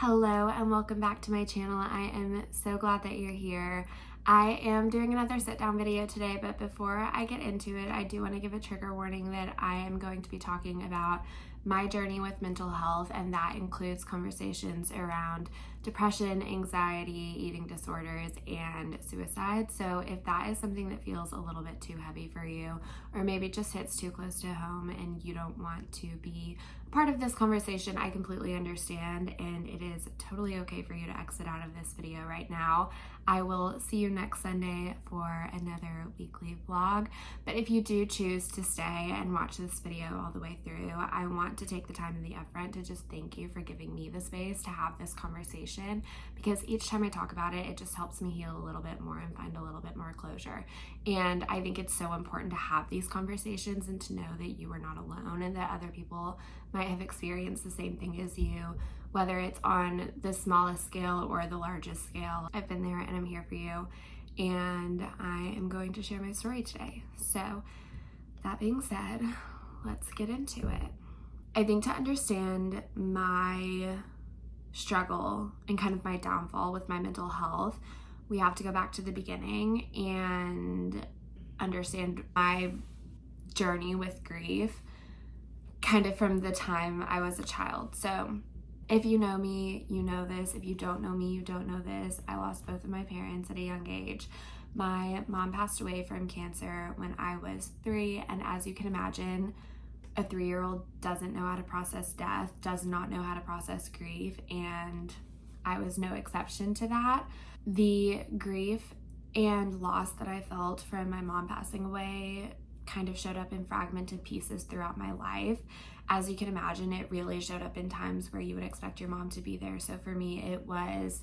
Hello and welcome back to my channel. I am so glad that you're here. I am doing another sit down video today, but before I get into it, I do want to give a trigger warning that I am going to be talking about my journey with mental health, and that includes conversations around depression, anxiety, eating disorders, and suicide. So if that is something that feels a little bit too heavy for you, or maybe just hits too close to home and you don't want to be part of this conversation, I completely understand, and it is totally okay for you to exit out of this video right now. I will see you next Sunday for another weekly vlog, but if you do choose to stay and watch this video all the way through, I want to take the time and the effort to just thank you for giving me the space to have this conversation, because each time I talk about it, it just helps me heal a little bit more and find a little bit more closure. And I think it's so important to have these conversations and to know that you are not alone and that other people might have experienced the same thing as you, whether it's on the smallest scale or the largest scale. I've been there and I'm here for you, and I am going to share my story today. So that being said, let's get into it. I think to understand my struggle and kind of my downfall with my mental health, we have to go back to the beginning and understand my journey with grief kind of from the time I was a child. So if you know me, you know this. If you don't know me, you don't know this. I lost both of my parents at a young age. My mom passed away from cancer when I was 3, and as you can imagine, a 3-year-old doesn't know how to process death, does not know how to process grief, and I was no exception to that. The grief and loss that I felt from my mom passing away kind of showed up in fragmented pieces throughout my life. As you can imagine, it really showed up in times where you would expect your mom to be there. So for me, it was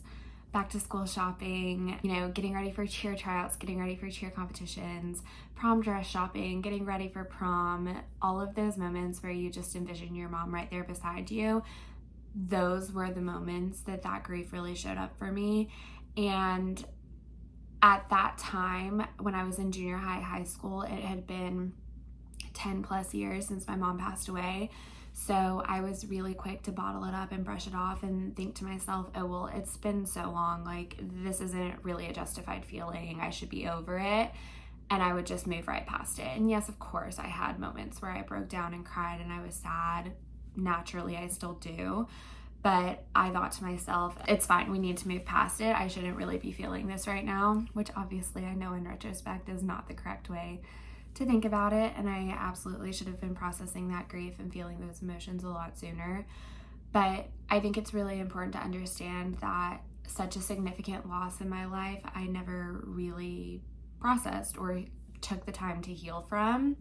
back to school shopping, getting ready for cheer tryouts, getting ready for cheer competitions, prom dress shopping, getting ready for prom, all of those moments where you just envision your mom right there beside you. Those were the moments that grief really showed up for me. And at that time, when I was in junior high school, it had been 10 plus years since my mom passed away. So I was really quick to bottle it up and brush it off and think to myself, oh, well, it's been so long. Like, this isn't really a justified feeling. I should be over it. And I would just move right past it. And yes, of course, I had moments where I broke down and cried and I was sad. Naturally, I still do. But I thought to myself, it's fine, we need to move past it. I shouldn't really be feeling this right now, which obviously I know in retrospect is not the correct way to think about it. And I absolutely should have been processing that grief and feeling those emotions a lot sooner. But I think it's really important to understand that such a significant loss in my life, I never really processed or took the time to heal from.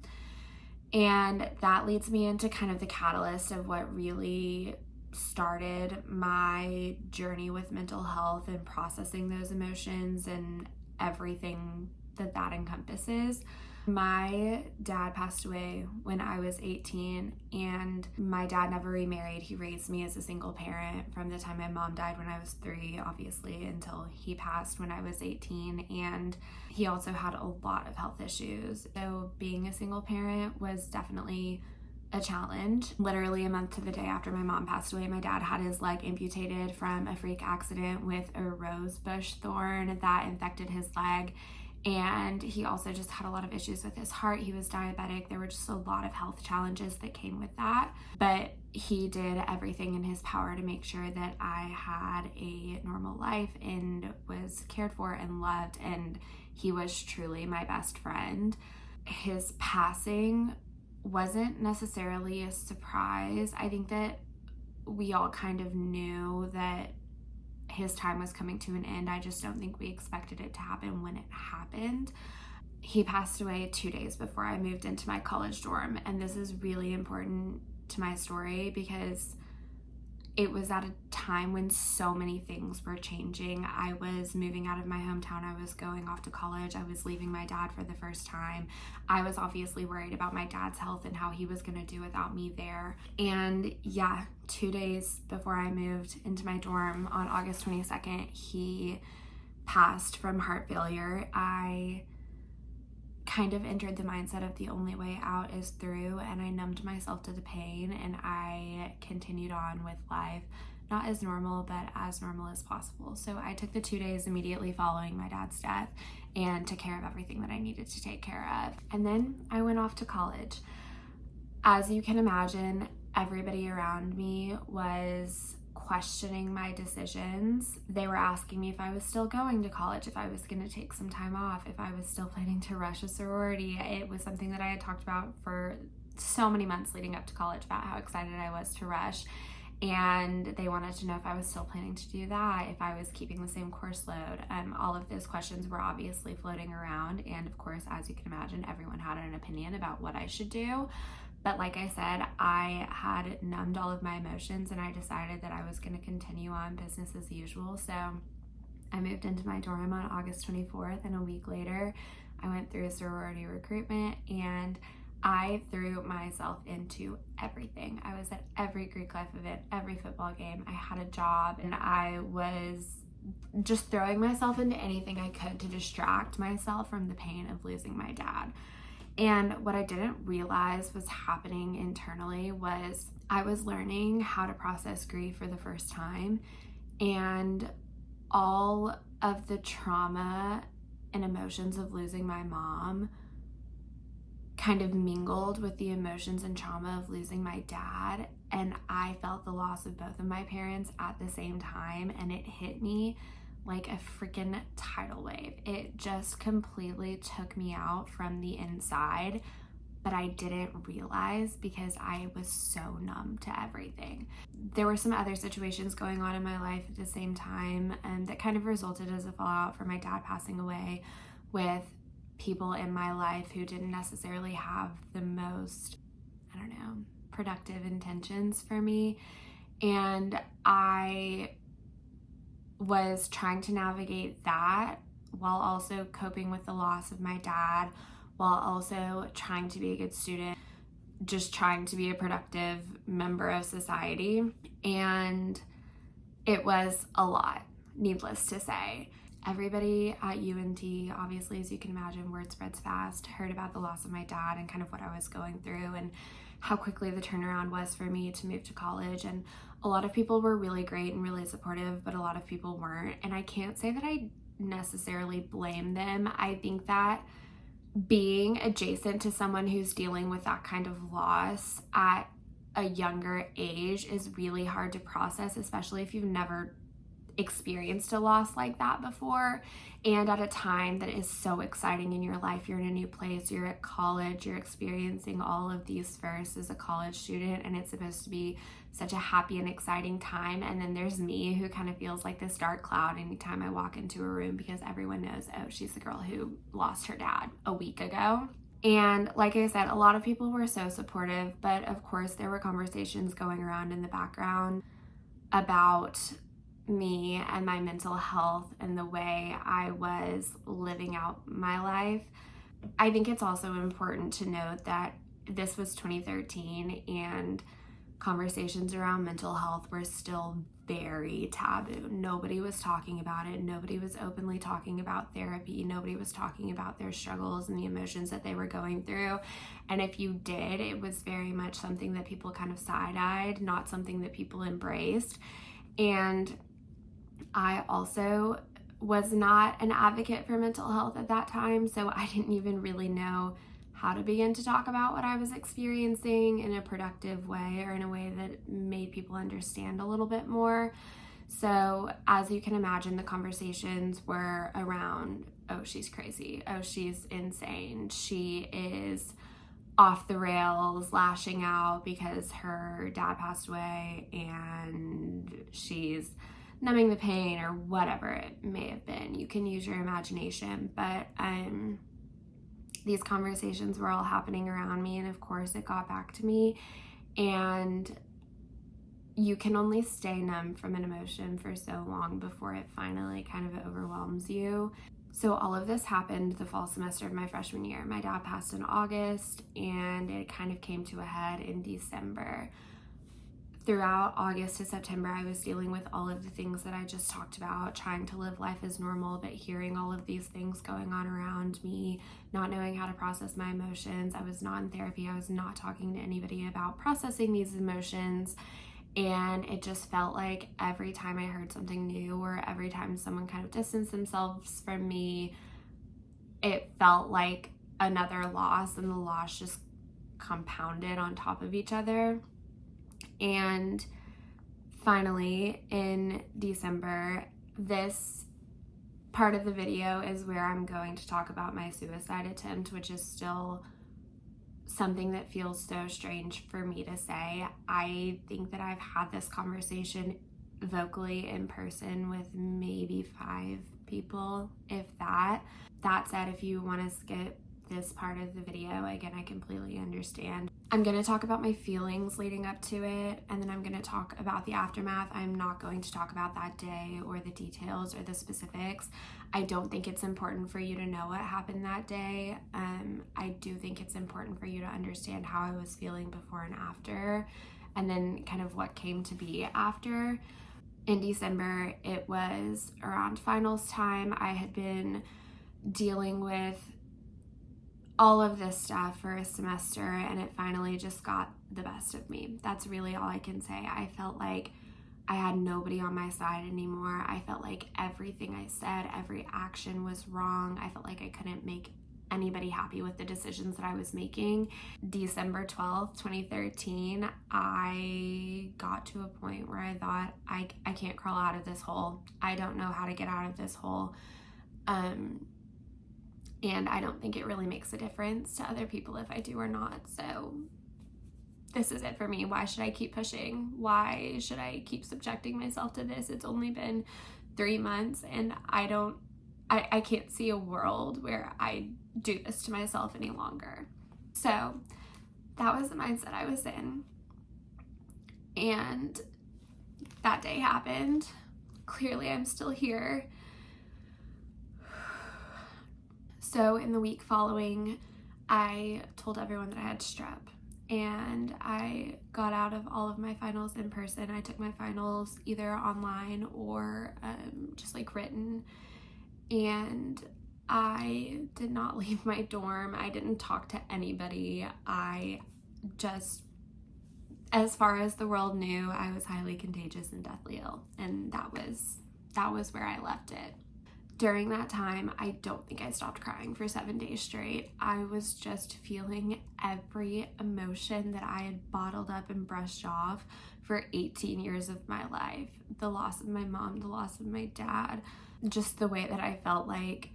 And that leads me into kind of the catalyst of what really started my journey with mental health and processing those emotions and everything that encompasses. My dad passed away when I was 18, and my dad never remarried. He raised me as a single parent from the time my mom died when I was 3, obviously, until he passed when I was 18. And he also had a lot of health issues. So being a single parent was definitely a challenge. Literally a month to the day after my mom passed away, my dad had his leg amputated from a freak accident with a rose bush thorn that infected his leg. And he also just had a lot of issues with his heart. He was diabetic. There were just a lot of health challenges that came with that. But he did everything in his power to make sure that I had a normal life and was cared for and loved. And he was truly my best friend. His passing wasn't necessarily a surprise. I think that we all kind of knew that his time was coming to an end. I just don't think we expected it to happen when it happened. He passed away 2 days before I moved into my college dorm, and this is really important to my story because it was at a time when so many things were changing. I was moving out of my hometown. I was going off to college. I was leaving my dad for the first time. I was obviously worried about my dad's health and how he was going to do without me there. And yeah, 2 days before I moved into my dorm on August 22nd, he passed from heart failure. I kind of entered the mindset of the only way out is through, and I numbed myself to the pain and I continued on with life not as normal, but as normal as possible. So I took the 2 days immediately following my dad's death and took care of everything that I needed to take care of. And then I went off to college. As you can imagine, everybody around me was questioning my decisions. They were asking me if I was still going to college, if I was going to take some time off, if I was still planning to rush a sorority. It was something that I had talked about for so many months leading up to college about how excited I was to rush. And they wanted to know if I was still planning to do that, if I was keeping the same course load. All of those questions were obviously floating around. And of course, as you can imagine, everyone had an opinion about what I should do. But like I said, I had numbed all of my emotions and I decided that I was going to continue on business as usual. So I moved into my dorm on August 24th, and a week later, I went through a sorority recruitment and I threw myself into everything. I was at every Greek life event, every football game. I had a job, and I was just throwing myself into anything I could to distract myself from the pain of losing my dad. And what I didn't realize was happening internally was I was learning how to process grief for the first time, and all of the trauma and emotions of losing my mom kind of mingled with the emotions and trauma of losing my dad. And I felt the loss of both of my parents at the same time, and it hit me like a freaking tidal wave. It just completely took me out from the inside, but I didn't realize because I was so numb to everything. There were some other situations going on in my life at the same time, that kind of resulted as a fallout from my dad passing away, with people in my life who didn't necessarily have the most, productive intentions for me. And I was trying to navigate that while also coping with the loss of my dad, while also trying to be a good student, just trying to be a productive member of society. And it was a lot, needless to say. Everybody at UNT, obviously, as you can imagine, word spreads fast, heard about the loss of my dad and kind of what I was going through and how quickly the turnaround was for me to move to college. And a lot of people were really great and really supportive, but a lot of people weren't. And I can't say that I necessarily blame them. I think that being adjacent to someone who's dealing with that kind of loss at a younger age is really hard to process, especially if you've never experienced a loss like that before, and at a time that is so exciting in your life. You're in a new place, you're at college, you're experiencing all of these firsts as a college student, and it's supposed to be such a happy and exciting time. And then there's me, who kind of feels like this dark cloud anytime I walk into a room, because everyone knows, oh, she's the girl who lost her dad a week ago. And like I said, a lot of people were so supportive, but of course there were conversations going around in the background about me and my mental health and the way I was living out my life. I think it's also important to note that this was 2013 and conversations around mental health were still very taboo. Nobody was talking about it. Nobody was openly talking about therapy. Nobody was talking about their struggles and the emotions that they were going through. And if you did, it was very much something that people kind of side-eyed, not something that people embraced. And I also was not an advocate for mental health at that time, so I didn't even really know how to begin to talk about what I was experiencing in a productive way, or in a way that made people understand a little bit more. So as you can imagine, the conversations were around, oh, she's crazy, oh, she's insane, she is off the rails, lashing out because her dad passed away and she's numbing the pain, or whatever it may have been. You can use your imagination, but these conversations were all happening around me, and of course it got back to me. And you can only stay numb from an emotion for so long before it finally kind of overwhelms you. So all of this happened the fall semester of my freshman year. My dad passed in August, and it kind of came to a head in December. Throughout August to September, I was dealing with all of the things that I just talked about, trying to live life as normal, but hearing all of these things going on around me, not knowing how to process my emotions. I was not in therapy. I was not talking to anybody about processing these emotions. And it just felt like every time I heard something new or every time someone kind of distanced themselves from me, it felt like another loss, and the loss just compounded on top of each other. And finally, in December, this part of the video is where I'm going to talk about my suicide attempt, which is still something that feels so strange for me to say. I think that I've had this conversation vocally in person with maybe 5 people, if that. That said, if you want to skip this part of the video, again, I completely understand. I'm going to talk about my feelings leading up to it, and then I'm going to talk about the aftermath. I'm not going to talk about that day or the details or the specifics. I don't think it's important for you to know what happened that day. I do think it's important for you to understand how I was feeling before and after, and then kind of what came to be after. In December, it was around finals time. I had been dealing with all of this stuff for a semester, and it finally just got the best of me. That's really all I can say. I felt like I had nobody on my side anymore. I felt like everything I said, every action was wrong. I felt like I couldn't make anybody happy with the decisions that I was making. December 12th, 2013, I got to a point where I thought, I can't crawl out of this hole. I don't know how to get out of this hole. And I don't think it really makes a difference to other people if I do or not. So this is it for me. Why should I keep pushing? Why should I keep subjecting myself to this? It's only been 3 months, and I can't see a world where I do this to myself any longer. So that was the mindset I was in. And that day happened. Clearly, I'm still here. So in the week following, I told everyone that I had strep, and I got out of all of my finals in person. I took my finals either online or just like written, and I did not leave my dorm. I didn't talk to anybody. I just, as far as the world knew, I was highly contagious and deathly ill, and that was where I left it. During that time, I don't think I stopped crying for 7 days straight. I was just feeling every emotion that I had bottled up and brushed off for 18 years of my life. The loss of my mom, the loss of my dad, just the way that I felt like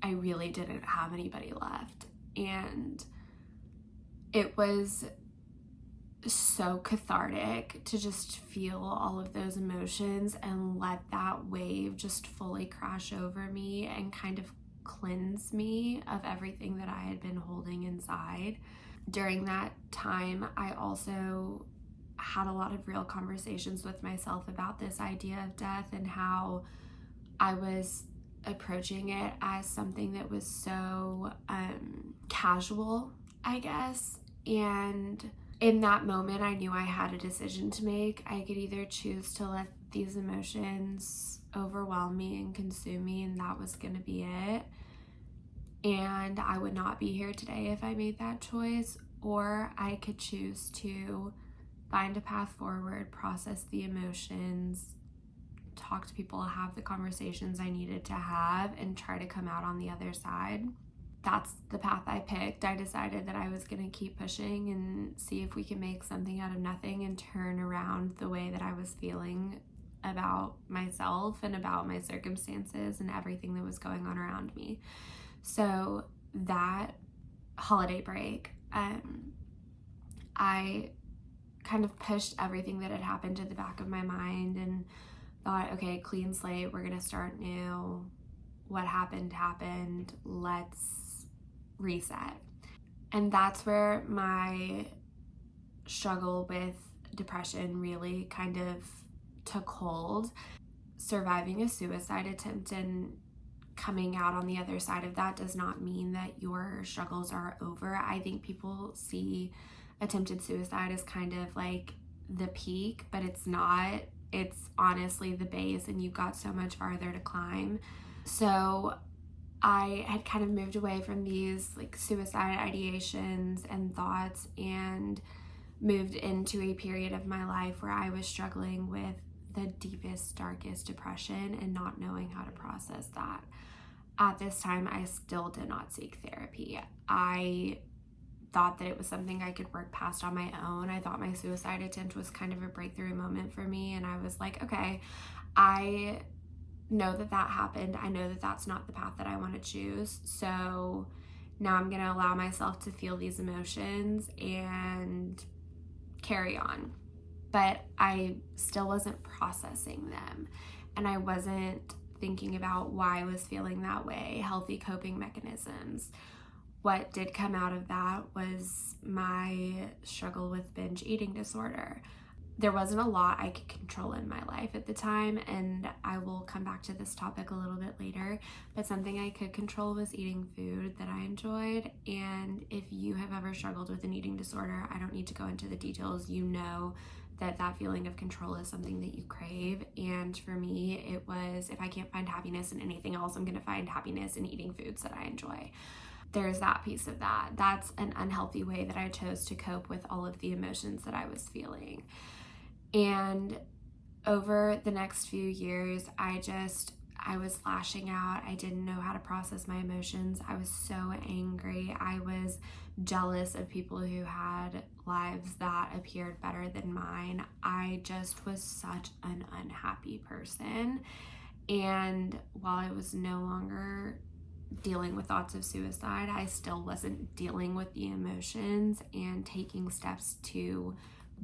I really didn't have anybody left. And it was so cathartic to just feel all of those emotions and let that wave just fully crash over me and kind of cleanse me of everything that I had been holding inside. During that time, I also had a lot of real conversations with myself about this idea of death and how I was approaching it as something that was so casual, I guess. And in that moment, I knew I had a decision to make. I could either choose to let these emotions overwhelm me and consume me, and that was going to be it. And I would not be here today if I made that choice. Or I could choose to find a path forward, process the emotions, talk to people, have the conversations I needed to have, and try to come out on the other side. That's the path I picked. I decided that I was going to keep pushing and see if we can make something out of nothing and turn around the way that I was feeling about myself and about my circumstances and everything that was going on around me. So that holiday break, I kind of pushed everything that had happened to the back of my mind and thought, okay, clean slate, we're going to start new. What happened, let's reset. And that's where my struggle with depression really kind of took hold. Surviving a suicide attempt and coming out on the other side of that does not mean that your struggles are over. I think people see attempted suicide as kind of like the peak, but it's not. It's honestly the base, and you've got so much farther to climb. So I had kind of moved away from these like suicide ideations and thoughts, and moved into a period of my life where I was struggling with the deepest, darkest depression and not knowing how to process that. At this time, I still did not seek therapy. I thought that it was something I could work past on my own. I thought my suicide attempt was kind of a breakthrough moment for me, and I was like, okay, I know that that happened. I know that that's not the path that I want to choose. So now I'm going to allow myself to feel these emotions and carry on. But I still wasn't processing them, and I wasn't thinking about why I was feeling that way, healthy coping mechanisms. What did come out of that was my struggle with binge eating disorder. There wasn't a lot I could control in my life at the time, and I will come back to this topic a little bit later, but something I could control was eating food that I enjoyed. And if you have ever struggled with an eating disorder, I don't need to go into the details. You know that that feeling of control is something that you crave. And for me, it was, if I can't find happiness in anything else, I'm going to find happiness in eating foods that I enjoy. There's that piece of that. That's an unhealthy way that I chose to cope with all of the emotions that I was feeling. And over the next few years, I was lashing out. I didn't know how to process my emotions. I was so angry. I was jealous of people who had lives that appeared better than mine. I just was such an unhappy person. And while I was no longer dealing with thoughts of suicide, I still wasn't dealing with the emotions and taking steps to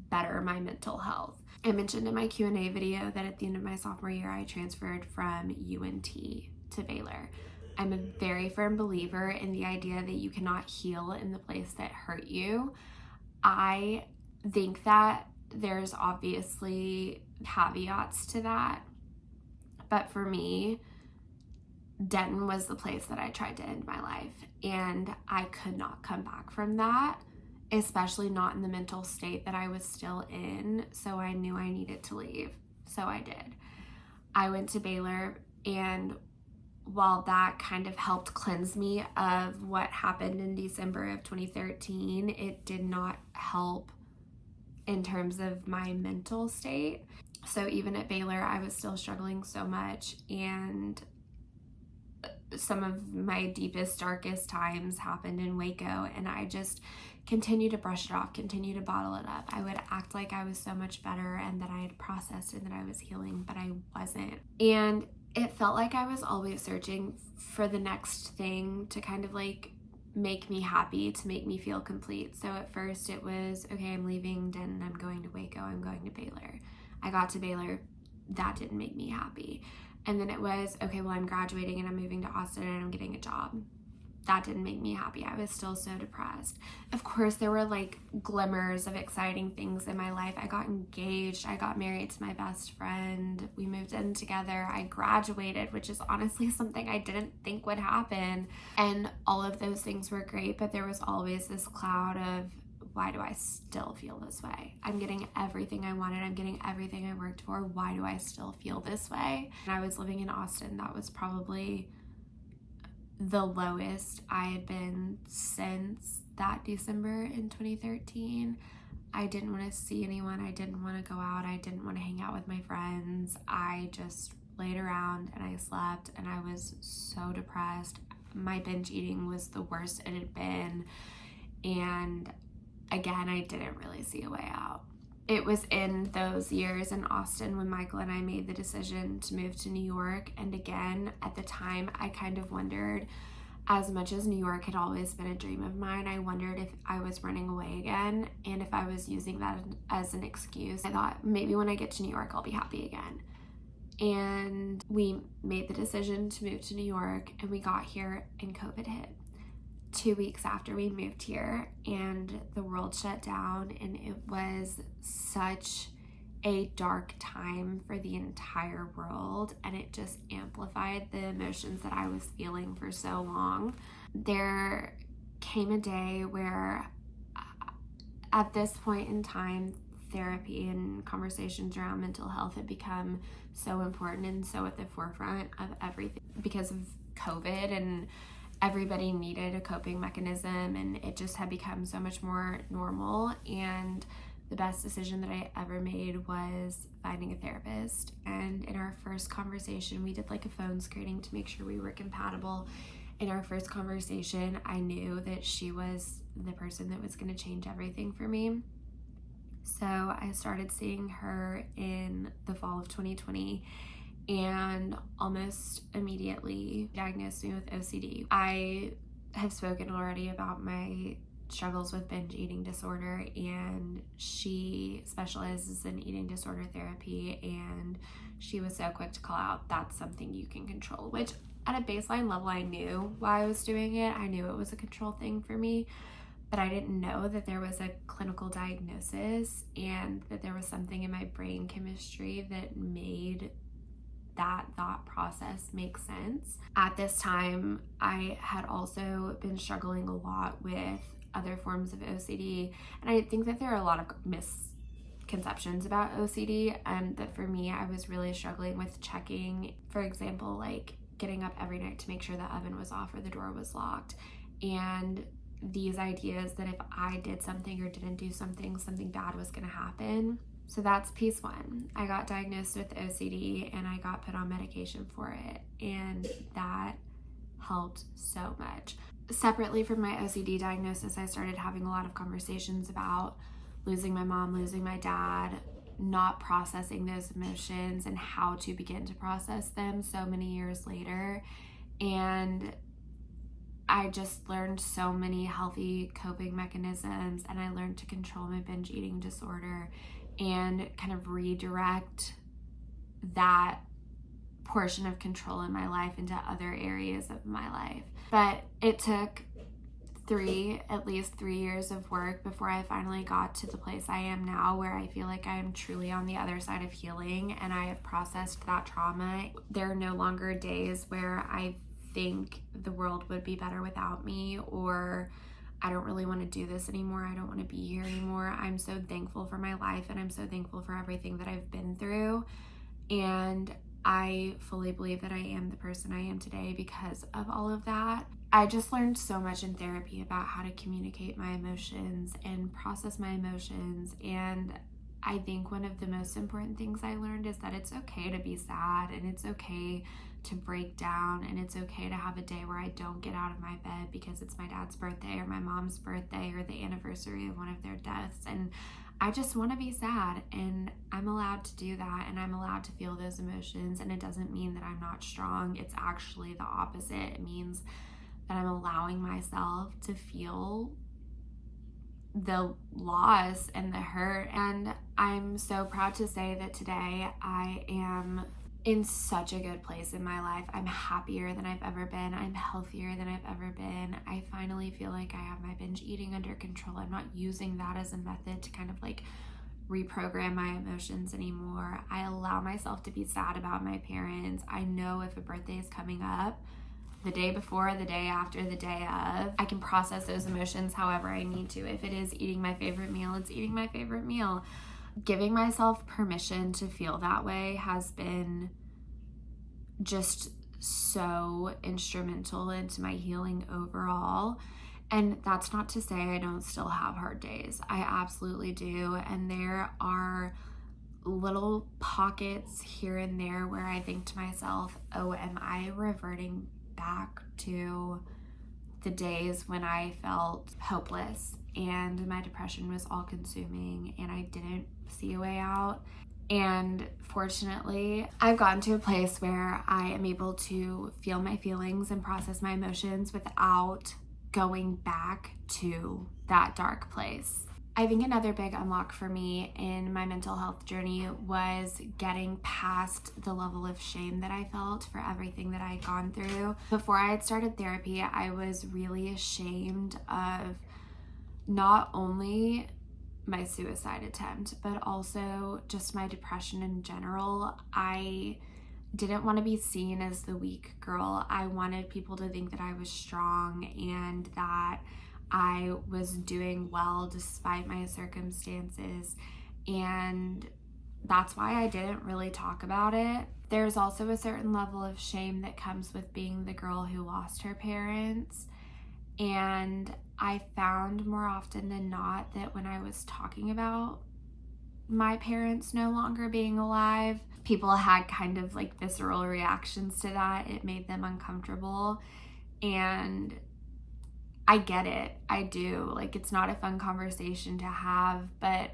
better my mental health. I mentioned in my Q&A video that at the end of my sophomore year, I transferred from UNT to Baylor. I'm a very firm believer in the idea that you cannot heal in the place that hurt you. I think that there's obviously caveats to that, but for me, Denton was the place that I tried to end my life, and I could not come back from that, especially not in the mental state that I was still in. So I knew I needed to leave. So I did. I went to Baylor, and while that kind of helped cleanse me of what happened in December of 2013, it did not help in terms of my mental state. So even at Baylor, I was still struggling so much, and some of my deepest, darkest times happened in Waco, and I just continued to brush it off, continue to bottle it up. I would act like I was so much better and that I had processed and that I was healing, but I wasn't. And it felt like I was always searching for the next thing to kind of like make me happy, to make me feel complete. So at first it was, okay, I'm leaving Denton, I'm going to Waco, I'm going to Baylor. I got to Baylor, that didn't make me happy. And then it was, okay, well, I'm graduating and I'm moving to Austin and I'm getting a job. That didn't make me happy. I was still so depressed. Of course, there were like glimmers of exciting things in my life. I got engaged. I got married to my best friend. We moved in together. I graduated, which is honestly something I didn't think would happen. And all of those things were great, but there was always this cloud of, why do I still feel this way? I'm getting everything I wanted. I'm getting everything I worked for. Why do I still feel this way? And I was living in Austin. That was probably the lowest I had been since that December in 2013. I didn't want to see anyone. I didn't want to go out. I didn't want to hang out with my friends. I just laid around and I slept, and I was so depressed. My binge eating was the worst it had been. And again, I didn't really see a way out. It was in those years in Austin when Michael and I made the decision to move to New York. And again, at the time, I kind of wondered, as much as New York had always been a dream of mine, I wondered if I was running away again and if I was using that as an excuse. I thought maybe when I get to New York, I'll be happy again. And we made the decision to move to New York, and we got here and COVID hit. 2 weeks after we moved here, and the world shut down, and it was such a dark time for the entire world, and it just amplified the emotions that I was feeling for so long. There came a day where at this point in time, therapy and conversations around mental health had become so important and so at the forefront of everything because of COVID, and everybody needed a coping mechanism, and it just had become so much more normal. And the best decision that I ever made was finding a therapist. And in our first conversation, we did like a phone screening to make sure we were compatible. In our first conversation, I knew that she was the person that was going to change everything for me. So I started seeing her in the fall of 2020, and almost immediately diagnosed me with OCD. I have spoken already about my struggles with binge eating disorder, and she specializes in eating disorder therapy, and she was so quick to call out, that's something you can control, which at a baseline level I knew why I was doing it. I knew it was a control thing for me, but I didn't know that there was a clinical diagnosis and that there was something in my brain chemistry that made that thought process make sense. At this time, I had also been struggling a lot with other forms of OCD, and I think that there are a lot of misconceptions about OCD, and that for me, I was really struggling with checking, for example, like getting up every night to make sure the oven was off or the door was locked, and these ideas that if I did something or didn't do something, something bad was going to happen. So that's piece one. I got diagnosed with OCD and I got put on medication for it, and that helped so much. Separately from my OCD diagnosis, I started having a lot of conversations about losing my mom, losing my dad, not processing those emotions and how to begin to process them so many years later. And I just learned so many healthy coping mechanisms, and I learned to control my binge eating disorder and kind of redirect that portion of control in my life into other areas of my life. But it took at least three years of work before I finally got to the place I am now, where I feel like I am truly on the other side of healing and I have processed that trauma. There are no longer days where I think the world would be better without me, or I don't really want to do this anymore, I don't want to be here anymore. I'm so thankful for my life, and I'm so thankful for everything that I've been through, and I fully believe that I am the person I am today because of all of that. I just learned so much in therapy about how to communicate my emotions and process my emotions, and I think one of the most important things I learned is that it's okay to be sad, and it's okay to break down, and it's okay to have a day where I don't get out of my bed because it's my dad's birthday or my mom's birthday or the anniversary of one of their deaths, and I just want to be sad, and I'm allowed to do that, and I'm allowed to feel those emotions, and it doesn't mean that I'm not strong. It's actually the opposite. It means that I'm allowing myself to feel the loss and the hurt. And I'm so proud to say that today I am in such a good place in my life. I'm happier than I've ever been. I'm healthier than I've ever been. I finally feel like I have my binge eating under control. I'm not using that as a method to kind of like reprogram my emotions anymore. I allow myself to be sad about my parents. I know if a birthday is coming up, the day before, the day after, the day of, I can process those emotions however I need to. If it is eating my favorite meal, it's eating my favorite meal. Giving myself permission to feel that way has been just so instrumental into my healing overall. And that's not to say I don't still have hard days. I absolutely do. And there are little pockets here and there where I think to myself, oh, am I reverting back to the days when I felt hopeless and my depression was all consuming and I didn't see a way out? And fortunately, I've gotten to a place where I am able to feel my feelings and process my emotions without going back to that dark place. I think another big unlock for me in my mental health journey was getting past the level of shame that I felt for everything that I had gone through. Before I had started therapy, I was really ashamed of not only my suicide attempt, but also just my depression in general. I didn't want to be seen as the weak girl. I wanted people to think that I was strong and that I was doing well despite my circumstances, and that's why I didn't really talk about it. There's also a certain level of shame that comes with being the girl who lost her parents, and I found more often than not that when I was talking about my parents no longer being alive. People had kind of like visceral reactions to that. It made them uncomfortable, and I get it. I do. Like, it's not a fun conversation to have, but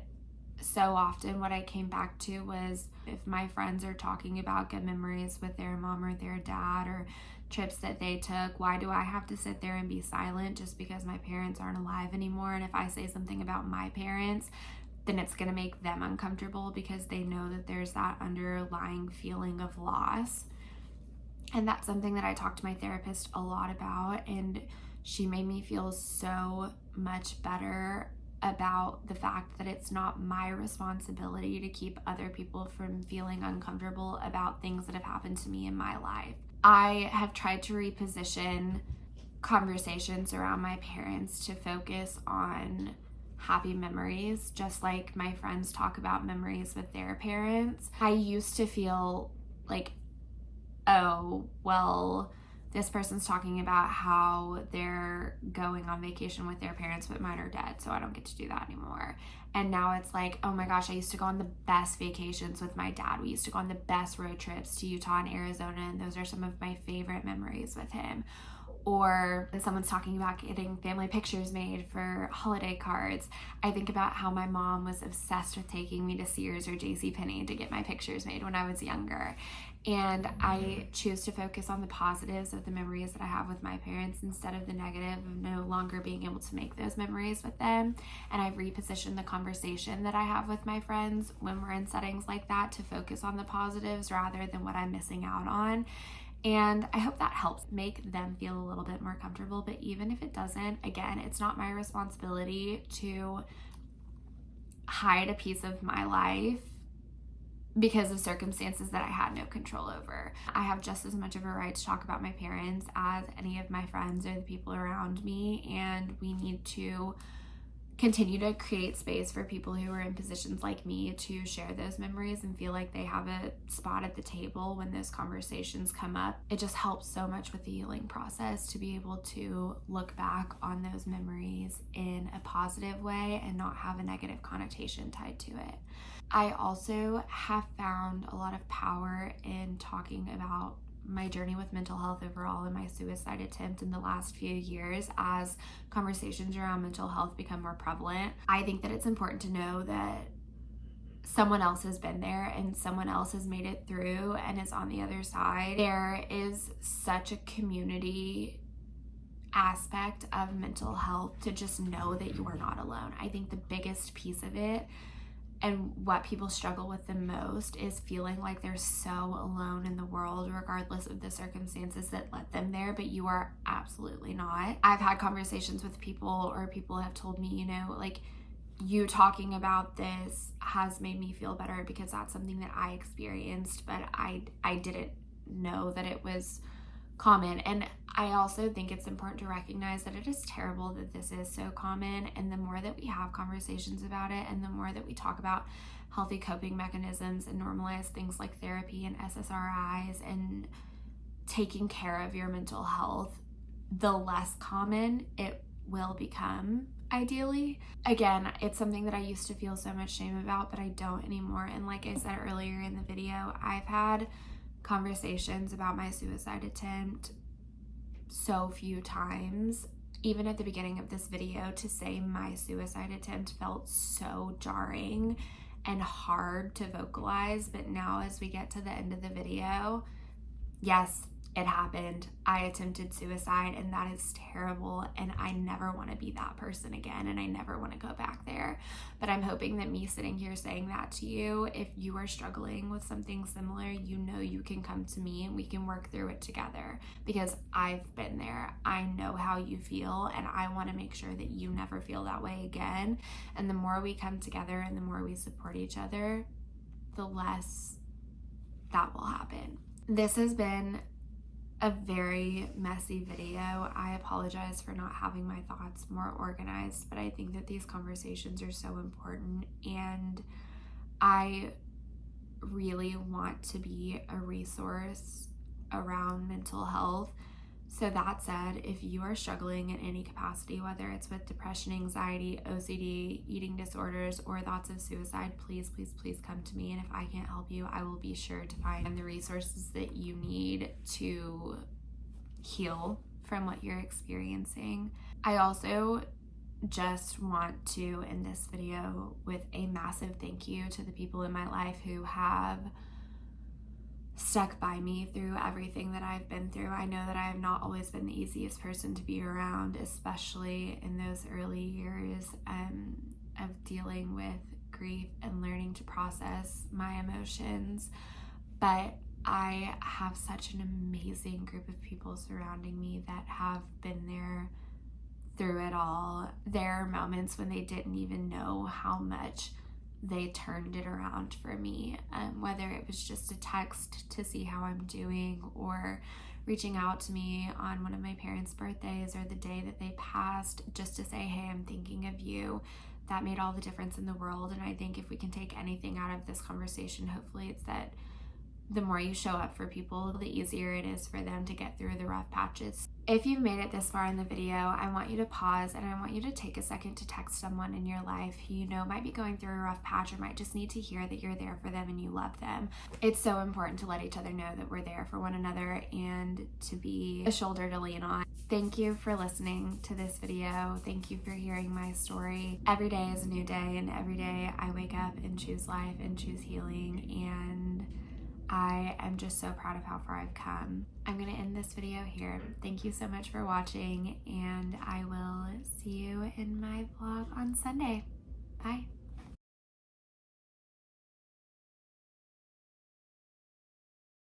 so often what I came back to was, if my friends are talking about good memories with their mom or their dad or trips that they took, why do I have to sit there and be silent just because my parents aren't alive anymore? And if I say something about my parents, then it's going to make them uncomfortable because they know that there's that underlying feeling of loss. And that's something that I talked to my therapist a lot about, and she made me feel so much better about the fact that it's not my responsibility to keep other people from feeling uncomfortable about things that have happened to me in my life. I have tried to reposition conversations around my parents to focus on happy memories, just like my friends talk about memories with their parents. I used to feel like, oh, well, this person's talking about how they're going on vacation with their parents, but mine are dead, so I don't get to do that anymore. And now it's like, oh my gosh, I used to go on the best vacations with my dad. We used to go on the best road trips to Utah and Arizona, and those are some of my favorite memories with him. Or when someone's talking about getting family pictures made for holiday cards, I think about how my mom was obsessed with taking me to Sears or JCPenney to get my pictures made when I was younger. And I choose to focus on the positives of the memories that I have with my parents instead of the negative of no longer being able to make those memories with them. And I've repositioned the conversation that I have with my friends when we're in settings like that to focus on the positives rather than what I'm missing out on. And I hope that helps make them feel a little bit more comfortable. But even if it doesn't, again, it's not my responsibility to hide a piece of my life because of circumstances that I had no control over. I have just as much of a right to talk about my parents as any of my friends or the people around me. And we need to continue to create space for people who are in positions like me to share those memories and feel like they have a spot at the table when those conversations come up. It just helps so much with the healing process to be able to look back on those memories in a positive way and not have a negative connotation tied to it. I also have found a lot of power in talking about my journey with mental health overall and my suicide attempt in the last few years as conversations around mental health become more prevalent. I think that it's important to know that someone else has been there and someone else has made it through and is on the other side. There is such a community aspect of mental health to just know that you are not alone. I think the biggest piece of it and what people struggle with the most is feeling like they're so alone in the world, regardless of the circumstances that led them there, but you are absolutely not. I've had conversations with people, or people have told me, you know, like, you talking about this has made me feel better because that's something that I experienced, but I didn't know that it was common. And I also think it's important to recognize that it is terrible that this is so common, and the more that we have conversations about it and the more that we talk about healthy coping mechanisms and normalize things like therapy and SSRIs and taking care of your mental health, the less common it will become, ideally. Again, it's something that I used to feel so much shame about, but I don't anymore. And like I said earlier in the video, I've had conversations about my suicide attempt so few times. Even at the beginning of this video, to say my suicide attempt felt so jarring and hard to vocalize, but now as we get to the end of the video, yes, it happened. I attempted suicide, and that is terrible, and I never want to be that person again, and I never want to go back there. But I'm hoping that me sitting here saying that to you, if you are struggling with something similar, you know you can come to me and we can work through it together, because I've been there. I know how you feel, and I want to make sure that you never feel that way again. And the more we come together and the more we support each other, the less that will happen. This has been a very messy video. I apologize for not having my thoughts more organized, but I think that these conversations are so important, and I really want to be a resource around mental health So that said, if you are struggling in any capacity, whether it's with depression, anxiety, OCD, eating disorders, or thoughts of suicide, please, please, please come to me. And if I can't help you, I will be sure to find the resources that you need to heal from what you're experiencing. I also just want to end this video with a massive thank you to the people in my life who have stuck by me through everything that I've been through. I know that I have not always been the easiest person to be around, especially in those early years of dealing with grief and learning to process my emotions. But I have such an amazing group of people surrounding me that have been there through it all. There are moments when they didn't even know how much they turned it around for me, whether it was just a text to see how I'm doing, or reaching out to me on one of my parents' birthdays or the day that they passed just to say, hey, I'm thinking of you. That made all the difference in the world. And I think if we can take anything out of this conversation, hopefully it's that the more you show up for people, the easier it is for them to get through the rough patches. If you've made it this far in the video, I want you to pause and I want you to take a second to text someone in your life who you know might be going through a rough patch or might just need to hear that you're there for them and you love them. It's so important to let each other know that we're there for one another and to be a shoulder to lean on. Thank you for listening to this video. Thank you for hearing my story. Every day is a new day, and every day I wake up and choose life and choose healing, and I am just so proud of how far I've come. I'm going to end this video here. Thank you so much for watching, and I will see you in my vlog on Sunday. Bye.